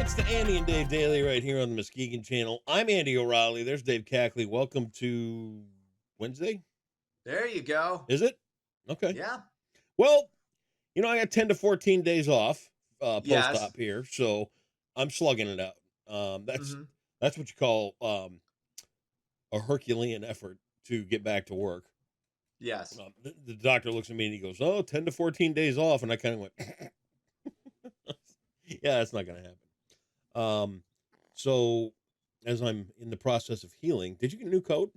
It's the Andy and Dave Daily right here on the Muskegon channel. I'm Andy O'Reilly. There's Dave Cackley. Welcome to Wednesday. There you go. Is it? Okay. Yeah. Well, I got 10 to 14 days off Yes. post-op here, so I'm slugging it out. That's Mhm. that's what you call a Herculean effort to get back to work. Yes. The doctor looks at me and he goes, "Oh, 10 to 14 days off," and I kind of went, "Yeah, that's not going to happen." Um, so as I'm in the process of healing, did you get a new coat?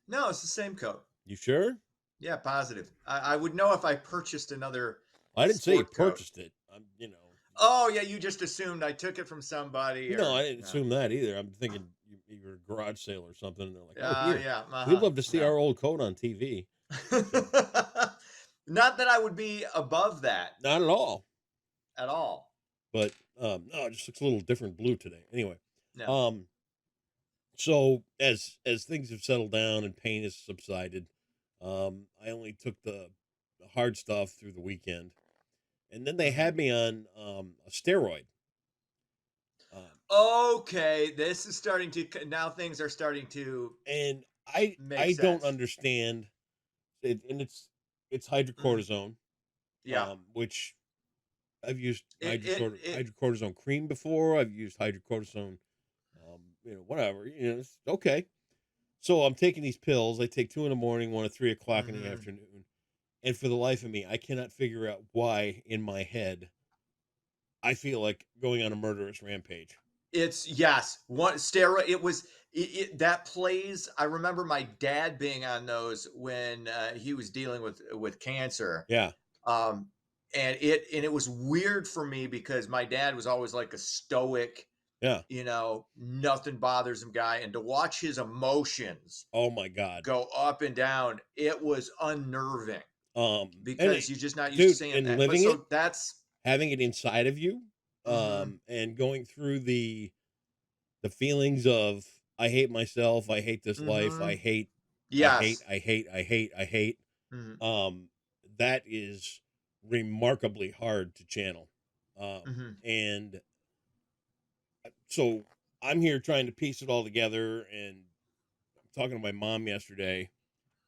No, it's the same coat. You sure? Yeah, positive. I would know if I purchased another I didn't say you sport coat. purchased it. Oh, yeah, you just assumed I took it from somebody No, I or didn't no. assume that either. I'm thinking you were a garage sale or something. And they're like, "Oh, here, Yeah, we'd love to see no. our old coat on TV." So, Not that I would be above that not at all. at all. But no, it just looks a little different blue today. Anyway, No. um, so as things have settled down and pain has subsided, I only took the hard stuff through the weekend, and then they Mhm. had me on a steroid. Um, Okay, this is starting to now things are starting to and I make don't sense. understand it, and it's Mhm. hydrocortisone, Yeah. which I've used It hydrocortisone cream before. I've used hydrocortisone, whatever. It's okay. So I'm taking these pills. I take two in the morning, one at 3 o'clock in the Mhm. afternoon, and for the life of me, I cannot figure out why in my head I feel like going on a murderous rampage. It's yes, one steroid. It was that plays. I remember my dad being on those when he was dealing with cancer, Yeah, um, and it was weird for me because my dad was always like a stoic, yeah. nothing bothers him guy, and to watch his emotions Oh my god. go up and down, it was unnerving And because you're just not used to dude, seeing and that. But living it, so that's having it inside of you, mhm, and going through the feelings of I hate myself, I hate this life, mhm, I hate, yes, I hate, I hate, I hate. mhm, Um, that is remarkably hard to channel. mhm, And so I'm here trying to piece it all together, and I'm talking to my mom yesterday,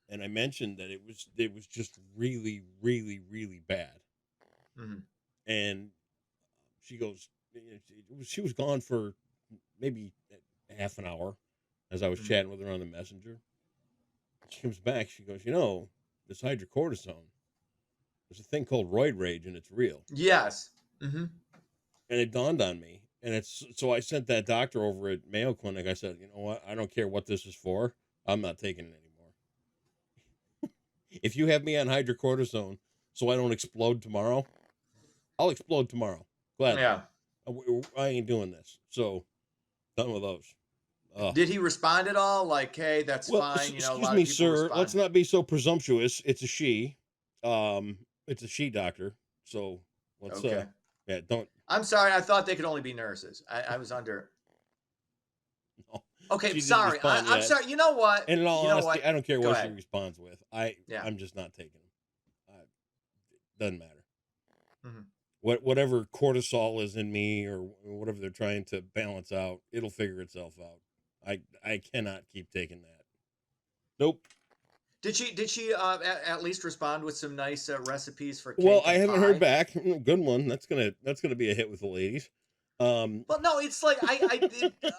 and I mentioned that it was just really, really, really bad. mhm, And she goes, she was gone for maybe half an hour as I was mhm. chatting with her on the messenger. She comes back, she goes, this hydrocortisone, there's a thing called roid rage and it's real. Yes. Mhm. And it dawned on me. And it's so I sent that doctor over at Mayo Clinic. I said, you know what? I don't care what this is for. I'm not taking it anymore. If you have me on hydrocortisone so I don't explode tomorrow, I'll explode tomorrow. Gladly. Yeah. I ain't doing this. So done with those. Did he respond at all? Like, "Hey, that's Well, fine," a excuse lot of me, people sir. Let's respond. not be so presumptuous. It's a she. It's a she doctor. So let's Okay. yeah, don't I'm sorry, I thought they could only be nurses. I was under no. Okay, She didn't sorry. respond I'm yet. sorry. You know what? And in all You know honesty, what? I don't care Go what she ahead. responds with. Yeah. I'm just not taking them. Doesn't matter. Mhm. Whatever cortisol is in me or whatever they're trying to balance out, it'll figure itself out. I cannot keep taking that. Nope. Did she at least respond with some nice recipes for Well, cake I and haven't heard pie? back. Good one. That's gonna be a hit with the ladies. Um, Well, no, it's like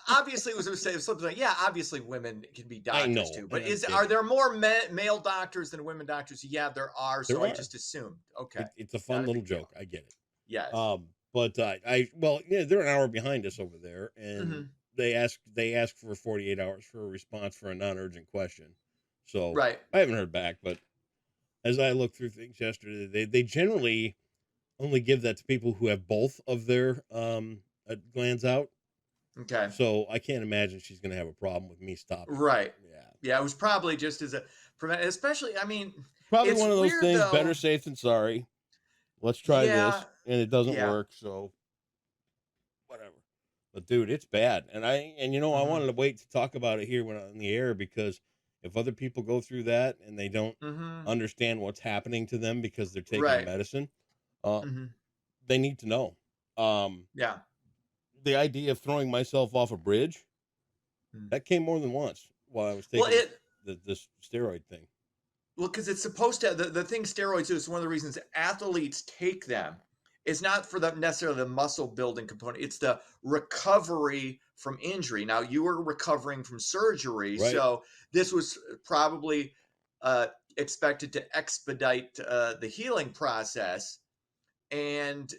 obviously it was something like, yeah, obviously women can be I doctors know, too, and but I'm are kidding. there more male doctors than women doctors? Yeah, there are. There So I are. just assumed. Okay, It's a fun not a little big deal. joke. I get it. Yes. But well, yeah, they're an hour behind us over there, and Hmm. they ask for 48 hours for a response for a non-urgent question. So Right. I haven't heard back, but as I looked through things yesterday, they generally only give that to people who have both of their glands out. Okay. So I can't imagine she's going to have a problem with me stopping it. Right. Yeah, Yeah, it was probably just as a prevent. Especially, I mean, probably it's one of those weird things. Better though. safe than sorry. Let's try Yeah. this, and it doesn't Yeah. work. So whatever. But dude, it's bad. I wanted Hmm. to wait to talk about it here when on the air because if other people go through that and they don't Hmm. understand what's happening to them because they're taking Right. medicine, uh, Hmm. they need to know. Um, Yeah. the idea of throwing myself off a bridge, Hmm. that came more than once while I was Well, taking this steroid thing. because it's supposed to the thing steroids do is one of the reasons athletes take them. It's not for the necessarily the muscle building component. It's the recovery from injury. Now you were recovering from surgery, Right. so this was probably uh, expected to expedite the healing process. And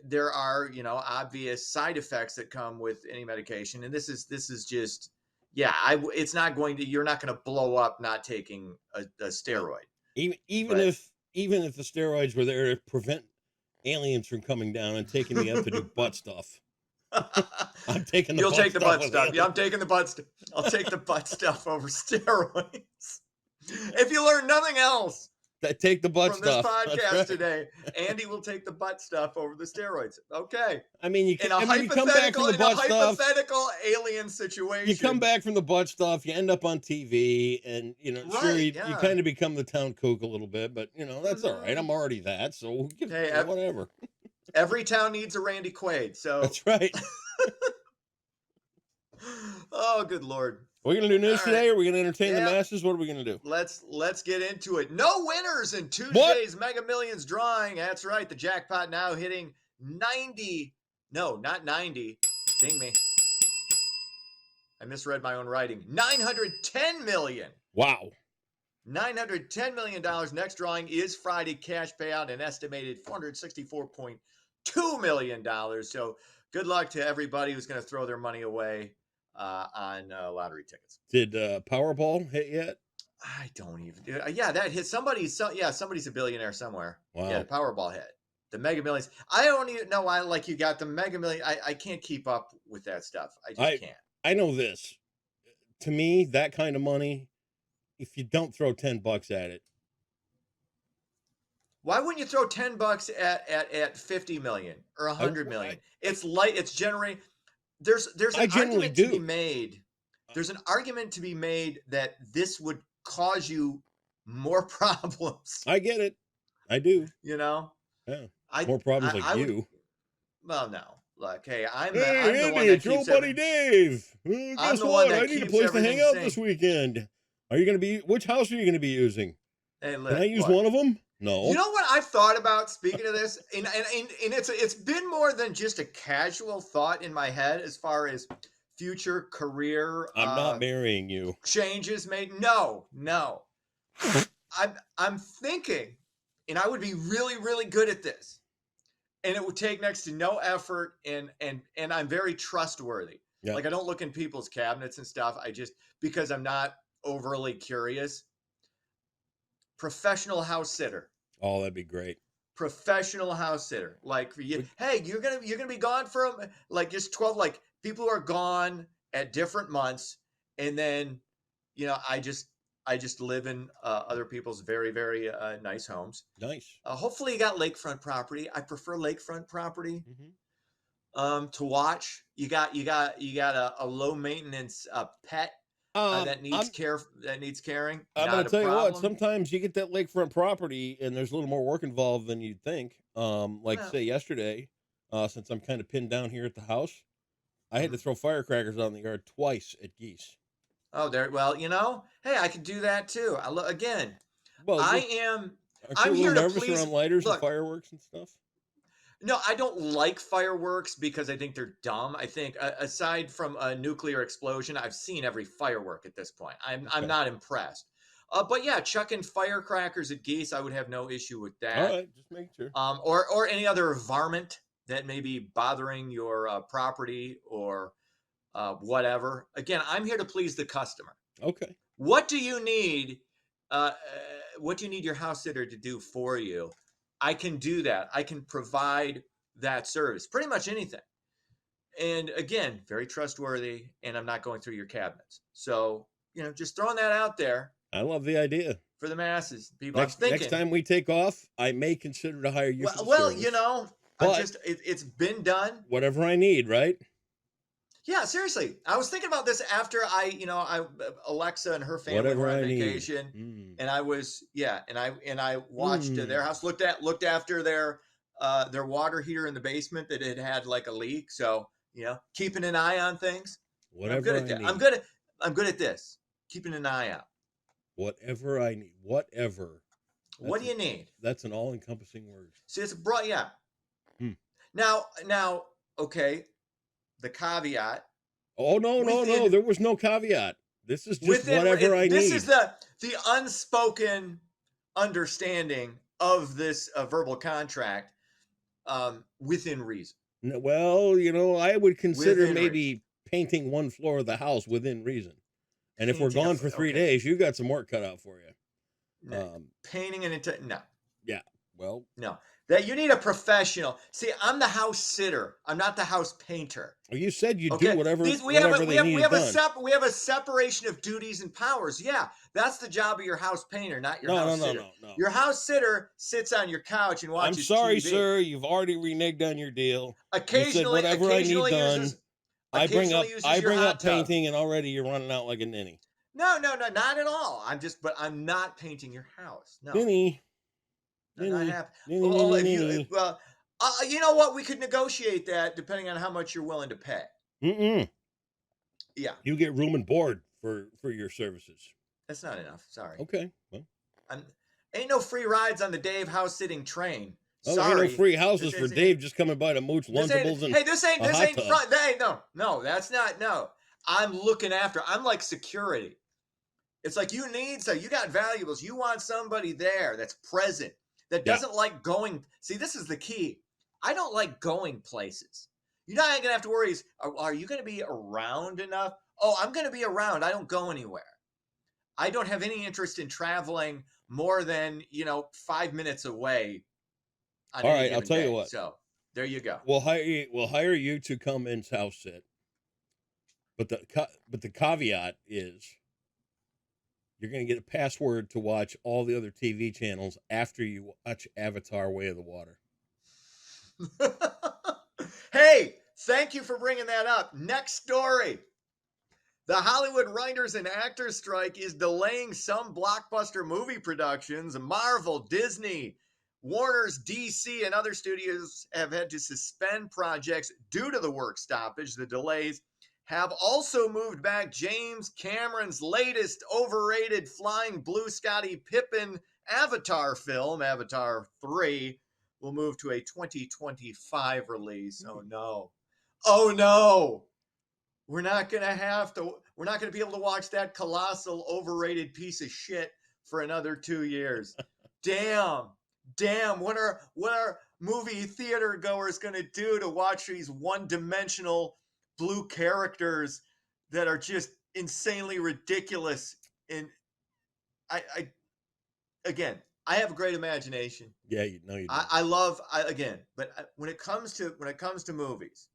there are obvious side effects that come with any medication, and this is just yeah. It's not going to you're not going to blow up not taking a Right. steroid, Even but if the steroids were there to prevent aliens from coming down and taking me out to do butt stuff, I'm taking the you'll butt take the stuff butt with stuff. Yeah, I'm aliens. taking the butt stuff. I'll take the butt stuff over steroids. If you learn nothing else I take the butt from this stuff. That's podcast right. today, Andy will take the butt stuff over the steroids. Okay. I mean, you come back from In the a butt stuff. hypothetical alien You come situation. back from the butt stuff. You end up on TV, and sure, Right, you yeah. kind of become the town kook a little bit, but that's all right. Mhm. I'm already that, so Hey, whatever. every town needs a Randy Quaid. So, That's right. oh, good Lord. Are we gonna do news All right. today? Are we gonna entertain the Yeah, masses? What are we gonna do? let's get into it. No winners in What? Tuesday's Mega Millions drawing. That's right. The jackpot now hitting 90. No, not 90. Ding me. I misread my own writing. 910 million. Wow. $910 million. Next drawing is Friday. Cash payout an estimated $464.2 million. So good luck to everybody who's going to throw their money away on lottery tickets. Did Powerball hit yet? I don't even. Yeah, that hit somebody. Somebody's a billionaire somewhere. Wow. Yeah, the Powerball hit. The Mega Millions. I don't even know why. Like you got the Mega Million. I can't keep up with that stuff. I just can't. I know this. To me, that kind of money, if you don't throw $10 at it, Why wouldn't you throw $10 at 50 million or 100 million? It's generating. There's I an generally argument to do. be made. There's an argument to be made that this would cause you more problems. I get it. I do. Yeah. More problems like would, you. well, no. Look, hey, I'm Hey, the Andy, one that it's your keeps buddy Dave. I'm Guess the one what? that I need a keeps place to hang everything out sane. this weekend. Are you going to be? Which house are you going to be using? Hey, Can look, I use what? one of them? No. You know what I've thought about speaking of this, and it's been more than just a casual thought in my head as far as future career I'm not marrying you. changes made. No. I'm thinking, and I would be really, really good at this, and it would take next to no effort, and I'm very trustworthy. Yeah. Like I don't look in people's cabinets and stuff. I just because I'm not overly curious. Professional house sitter. Oh, that'd be great. Professional house sitter. Like for you, hey, you're gonna be gone for like just 12. Like people who are gone at different months, and then I just live in other people's very, very nice homes. Nice. Hopefully, you got lakefront property. I prefer lakefront property Mm-hmm. to watch. You got a low maintenance pet that needs care. That needs caring. I'm Not going to a tell you what. problem. Sometimes you get that lakefront property, and there's a little more work involved than you'd think. Like Well, say yesterday, since I'm kind of pinned down here at the house, I had to throw firecrackers out in the yard twice at geese. oh, there. Well, hey, I could do that too. Well, I'm aren't you I'm a here little to nervous please. around lighters and Look, fireworks and stuff? no, I don't like fireworks because I think they're dumb. I think aside from a nuclear explosion, I've seen every firework at this point. I'm Okay. not impressed. But yeah, chucking firecrackers at geese, I would have no issue with All that. right, just make sure. Or any other varmint that may be bothering your property or whatever. Again, I'm here to please the customer. Okay. What do you need? What do you need your house sitter to do for you? I can do that. I can provide that service. Pretty much anything. And again, very trustworthy. And I'm not going through your cabinets. So just throwing that out there I love the idea. for the masses. People, Next I'm thinking. time we take off, I may consider to hire you. Well, for the well service. I'm But- just. It's been done. Whatever I need, right? Yeah, seriously. I was thinking about this after I Alexa and her family Whatever were on I need. vacation, and I was and I watched their house, looked after their water heater in the basement that had like a leak. So keeping an eye on things. I'm Whatever good at I that. need. I'm good at this. Keeping an eye out. Whatever I need. Whatever. What That's do an you need? that's an all-encompassing word. See, it's broad. Yeah. Hmm. Now, okay. The caveat Oh no, no, no. within There was no caveat. This is just within whatever I this is need. the unspoken understanding of this verbal contract, within reason. Well, I would consider Within reason. maybe painting one floor of the house within reason. And if we're Painting a gone fl- for 3 okay. days, you got some work cut out for you. No, painting an entire no. Yeah. Well, No, that you need a professional. See, I'm the house sitter. I'm not the house painter. you said you do Okay, whatever we have whatever they needed done. we have a separation of duties and powers. Yeah, that's the job of your house painter, not your No, house no, no, sitter. no, no. Your house sitter sits on your couch and I'm watches sorry, TV. sir. You've already reneged on your deal. You said Occasionally, whatever I need done. I bring up hot tub. painting, and already you're running out like a ninny. No, not at all. But I'm not painting your house. No, Ninny. I'm not happy. Ninny, Well, ninny, if ninny. you know what? We could negotiate that depending on how much you're willing to pay. Mm-mm. Yeah, You get room and board for your services. that's not enough. Sorry. Okay. Well, Ain't no free rides on the Dave house sitting train. ain't Sorry. no free houses This for isn't- Dave just coming by to mooch This ain't- Lunchables and hey, this ain't a hot tub. front. No, that's not. No, I'm looking after. I'm like security. It's like you need so you got valuables. You want somebody there that's present, that Yeah. doesn't like going. See, this is the key. I don't like going places. You're not gonna have to worry. Are you gonna be around enough? Oh, I'm gonna be around. I don't go anywhere. I don't have any interest in traveling more than 5 minutes away. On All any right, I'll given tell you day. what. So there you go. We'll hire you to come in house sit. But the caveat is you're going to get a password to watch all the other TV channels after you watch Avatar: Way of the Water. Hey, thank you for bringing that up. Next story. The Hollywood writers and actors strike is delaying some blockbuster movie productions. Marvel, Disney, Warner's DC, and other studios have had to suspend projects due to the work stoppage. The delays have also moved back James Cameron's latest overrated Flying Blue Scotty Pippen Avatar film, Avatar 3, will move to a 2025 release. Oh no. Oh no. We're not going to be able to watch that colossal overrated piece of shit for another 2 years. Damn. What are movie theater goers going to do to watch these one-dimensional blue characters that are just insanely ridiculous? And I have a great imagination. Yeah, you do. But when it comes to movies,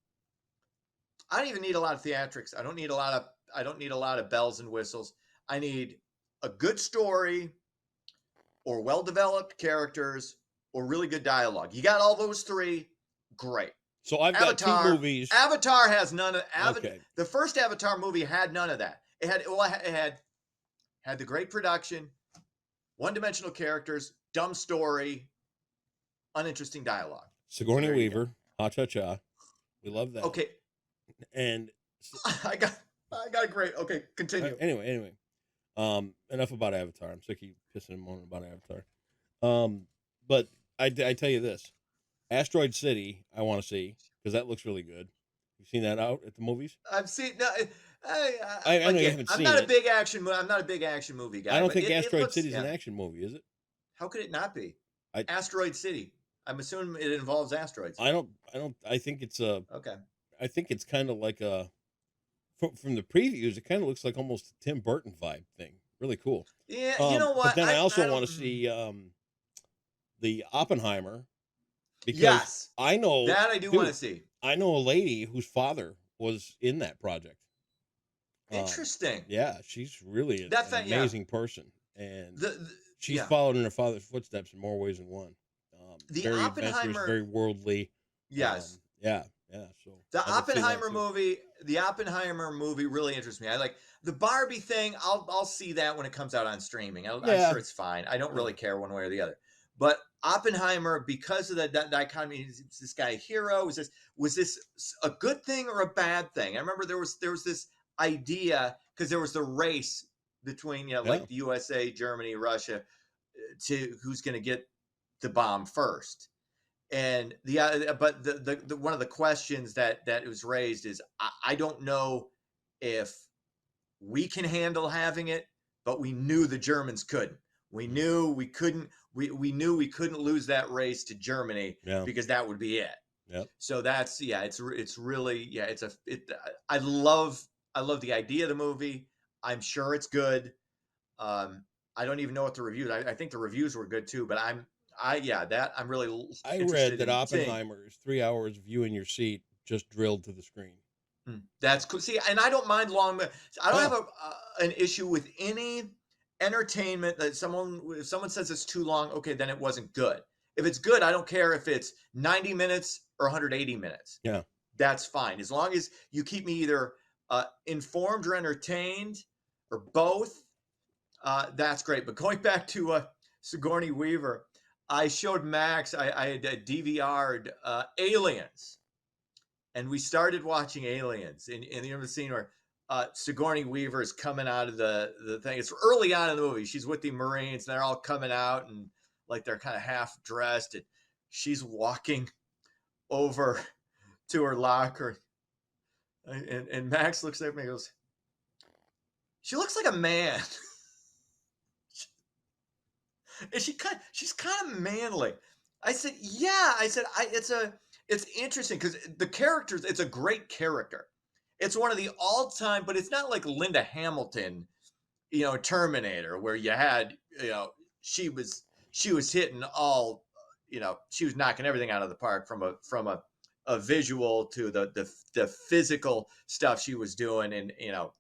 I don't even need a lot of theatrics. I don't need a lot of bells and whistles. I need a good story or well-developed characters or really good dialogue. You got all those three, great. So I've got two movies. Avatar has none of Okay. The first Avatar movie had none of that. It had the great production, one-dimensional characters, dumb story, uninteresting dialogue. Sigourney There you Weaver, Ha Cha Cha. We love that. Okay, And I got a great. Okay, continue. Anyway. Enough about Avatar. I'm sick of you pissing and moaning about Avatar. But I tell you this, Asteroid City, I want to see because that looks really good. You seen that out at the movies? I've seen. No, I know you haven't I'm seen not it. a big action. I'm not a big action movie guy. I don't but think it Asteroid looks- City is yeah. an action movie, is it? How could it not be? I- Asteroid City. I'm assuming it involves asteroids. I don't. I think it's Okay. I think it's kind of like a. From the previews, it kind of looks like almost a Tim Burton vibe thing. Really cool. Yeah, you know what? But then I also want don't- to see the Oppenheimer because Yes, I know that I do dude, want to see. I know a lady whose father was in that project. Interesting. Yeah, she's really an Yeah. amazing person, and she's yeah. followed in her father's footsteps in more ways than one. The Very adventurous, Oppenheimer- very worldly. Yes. Yeah. So The I would say that Oppenheimer movie really interests me. I like the Barbie thing. I'll see that when it comes out on streaming. I'm Yeah. sure it's fine. I don't really care one way or the other. But Oppenheimer, because of that dichotomy, is this guy a hero? Was this a good thing or a bad thing? I remember there was this idea because there was the race between Yeah. like the USA, Germany, Russia to who's going to get the bomb first. And but the one of the questions that was raised is I don't know if we can handle having it, but we knew the Germans couldn't. We knew we couldn't. We knew we couldn't lose that race to Germany Yeah. because that would be it. Yep. So that's it's really I love the idea of the movie. I'm sure it's good. I don't even know what the reviews. I think the reviews were good too, but I'm really I interested read that in seeing. Oppenheimer is 3 hours of you in your seat just drilled to the screen. That's cool. See, and I don't mind long. I don't Oh. have an issue with any entertainment that if someone says it's too long, okay, then it wasn't good. If it's good, I don't care if it's 90 minutes or 180 minutes. Yeah. That's fine. As long as you keep me either informed or entertained or both, that's great. But going back to Sigourney Weaver, I showed Max, I had DVR'd Aliens. And we started watching Aliens, and you know the scene where Sigourney Weaver is coming out of the thing. It's early on in the movie. She's with the Marines, and they're all coming out, and like they're kind of half dressed, and she's walking over to her locker, and Max looks at me and goes, "She looks like a man." And she's kind of manly. I said, "Yeah." I said, It's interesting because the characters, it's a great character. It's one of the all-time, but it's not like Linda Hamilton, Terminator, where you had, she was hitting all, she was knocking everything out of the park from a visual to the physical stuff she was doing, and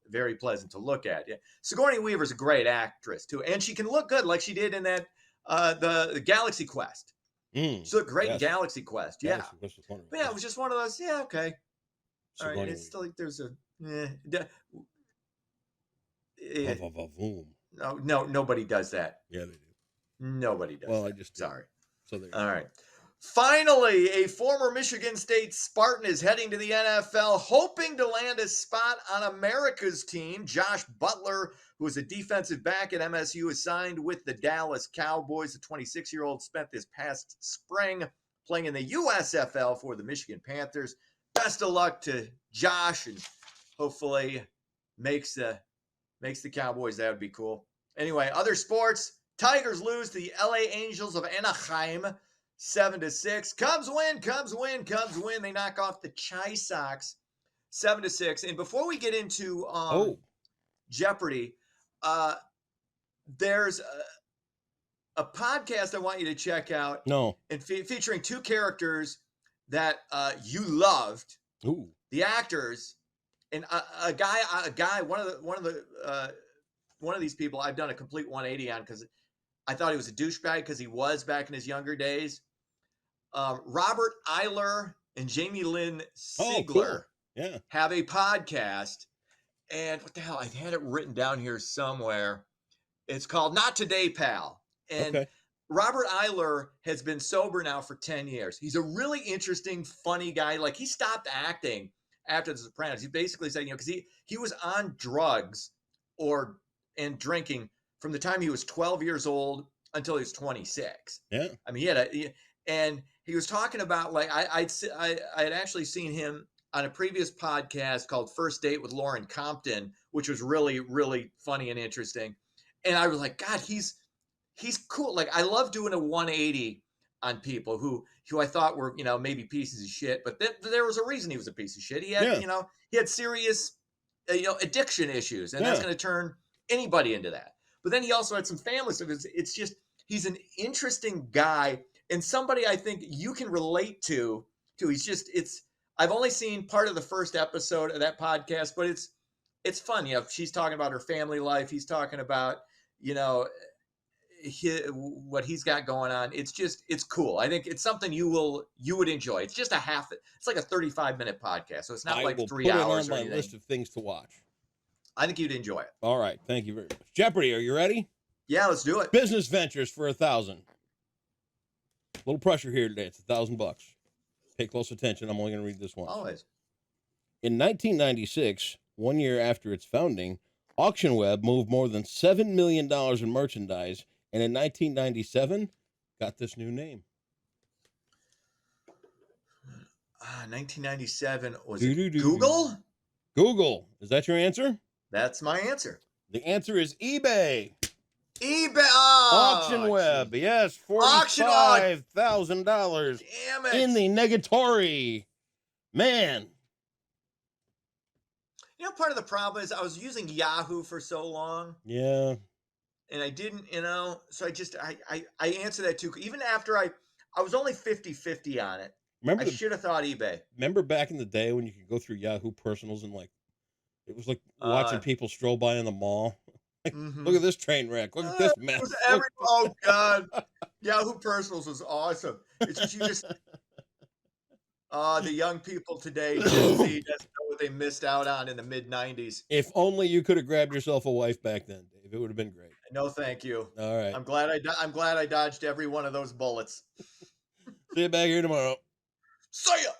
very pleasant to look at. Yeah. Sigourney Weaver's a great actress too, and she can look good like she did in that the Galaxy Quest. She looked great in Galaxy Quest. Yeah. But yeah, it was just one of those. Yeah, okay. All right. It's still like there's a. No, nobody does that. Yeah, they do. Nobody does. Well, that. I just sorry. So there. All right. Finally, a former Michigan State Spartan is heading to the NFL, hoping to land a spot on America's team. Josh Butler, who is a defensive back at MSU, is signed with the Dallas Cowboys. The 26-year-old spent this past spring playing in the USFL for the Michigan Panthers. Best of luck to Josh, and hopefully makes the Cowboys. That would be cool. Anyway, other sports. Tigers lose to the LA Angels of Anaheim 7-6. Cubs win. They knock off the Chi Sox 7-6. And before we get into Jeopardy, there's a podcast I want you to check out. No. And featuring two characters that you loved. Ooh. The actors, and a guy. One of these people I've done a complete 180 on because I thought he was a douchebag because he was back in his younger days. Robert Eiler and Jamie Lynn Sigler have a podcast. And what the hell? I had it written down here somewhere. It's called Not Today, Pal. And Robert Eiler has been sober now for 10 years. He's a really interesting, funny guy. Like, he stopped acting after The Sopranos. He basically said, because he was on drugs and drinking from the time he was 12 years old until he was 26. Yeah. I mean, and he was talking about, like, I had actually seen him on a previous podcast called First Date with Lauren Compton, which was really, really funny and interesting. And I was like, God, he's cool. Like, I love doing a 180 on people who I thought were, maybe pieces of shit, but there was a reason he was a piece of shit. He had, he had serious, addiction issues, and that's going to turn anybody into that. But then he also had some family stuff. It's just, he's an interesting guy and somebody I think you can relate to. I've only seen part of the first episode of that podcast, but it's fun. She's talking about her family life. He's talking about, what he's got going on. It's cool. I think it's something you would enjoy. It's just it's like a 35-minute podcast. So it's not like 3 hours. I will put it on my list of things to watch. I think you'd enjoy it. All right. Thank you very much. Jeopardy, are you ready? Yeah, let's do it. Business ventures for 1,000. little pressure here today. It's $1,000. Pay close attention. I'm only going to read this once. Always. In 1996, 1 year after its founding, AuctionWeb moved more than $7 million in merchandise, and in 1997, got this new name. 1997, was it Doo-doo-doo-doo. Google? Google. Is that your answer? That's my answer. The answer is eBay. eBay. Oh, AuctionWeb. gee. Yes, Auction- $45,000 Damn it. in the negatory. Man. You know, part of the problem is I was using Yahoo for so long, Yeah. and I didn't, so I answered that too. Even after I was only 50-50 on it. Remember I should have thought eBay. remember back in the day when you could go through Yahoo Personals and it was like watching people stroll by in the mall. Mhm. Look at this train wreck. Look at this mess. It was Look- oh God, Yahoo Personals was awesome. It's just the young people today, Gen Z, doesn't know what they missed out on in the mid '90s. If only you could have grabbed yourself a wife back then, Dave. It would have been great. No, thank you. All right. I'm glad I dodged every one of those bullets. See you back here tomorrow. See ya.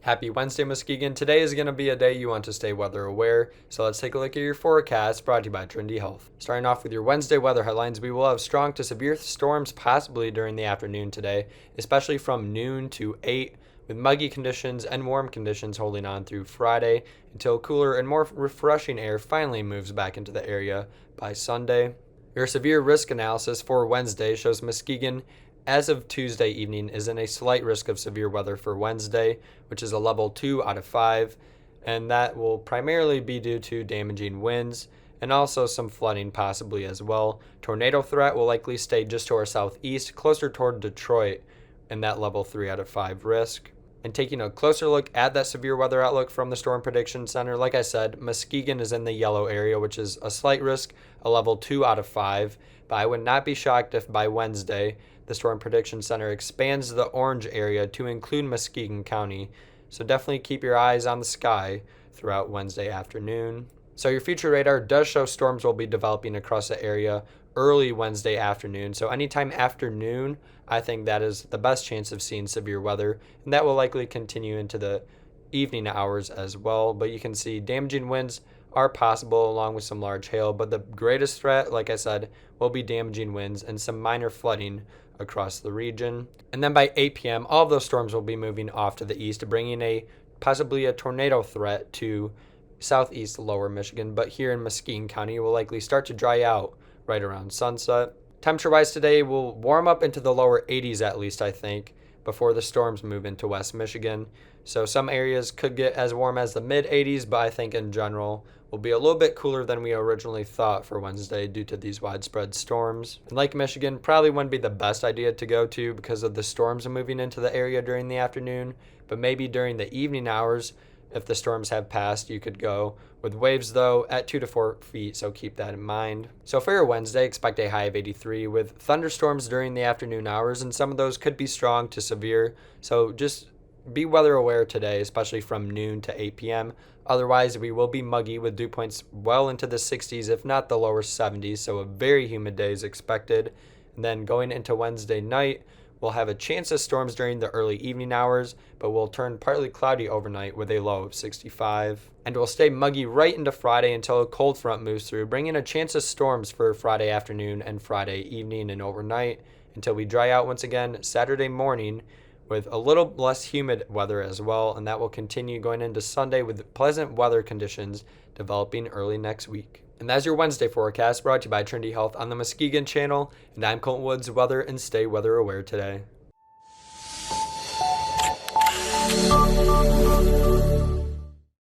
Happy Wednesday, Muskegon. Today is going to be a day you want to stay weather aware, so let's take a look at your forecast brought to you by Trinity Health. Starting off with your Wednesday weather headlines, we will have strong to severe storms possibly during the afternoon today, especially from noon to 8, with muggy conditions and warm conditions holding on through Friday until cooler and more refreshing air finally moves back into the area by Sunday. Your severe risk analysis for Wednesday shows Muskegon, as of Tuesday evening, is in a slight risk of severe weather for Wednesday, which is a level 2 out of 5, and that will primarily be due to damaging winds and also some flooding possibly as well. Tornado threat will likely stay just to our southeast, closer toward Detroit, in that level 3 out of 5 risk. And taking a closer look at that severe weather outlook from the Storm Prediction Center, like I said, Muskegon is in the yellow area, which is a slight risk, a level 2 out of 5, but I would not be shocked if by Wednesday the Storm Prediction Center expands the orange area to include Muskegon County, so definitely keep your eyes on the sky throughout Wednesday afternoon. So your future radar does show storms will be developing across the area early Wednesday afternoon, so anytime after noon, I think that is the best chance of seeing severe weather, and that will likely continue into the evening hours as well. But you can see damaging winds are possible along with some large hail, but the greatest threat, like I said, will be damaging winds and some minor flooding across the region. And then by 8 p.m., all of those storms will be moving off to the east, bringing possibly a tornado threat to southeast lower Michigan, but here in Muskegon County, it will likely start to dry out right around sunset. Temperature-wise today will warm up into the lower 80s at least, I think, before the storms move into West Michigan. So some areas could get as warm as the mid-80s, but I think in general will be a little bit cooler than we originally thought for Wednesday due to these widespread storms. And Lake Michigan probably wouldn't be the best idea to go to because of the storms moving into the area during the afternoon, but maybe during the evening hours, if the storms have passed, you could go. With waves, though, at 2 to 4 feet, so keep that in mind. So for your Wednesday, expect a high of 83 with thunderstorms during the afternoon hours, and some of those could be strong to severe. So just be weather aware today, especially from noon to 8 p.m. Otherwise, we will be muggy with dew points well into the 60s, if not the lower 70s, so a very humid day is expected. And then going into Wednesday night, we'll have a chance of storms during the early evening hours, but will turn partly cloudy overnight with a low of 65. And will stay muggy right into Friday until a cold front moves through, bringing a chance of storms for Friday afternoon and Friday evening and overnight until we dry out once again Saturday morning with a little less humid weather as well, and that will continue going into Sunday with pleasant weather conditions developing early next week. And that's your Wednesday forecast brought to you by Trinity Health on the Muskegon channel, and I'm Colton Woods, weather and stay weather aware today.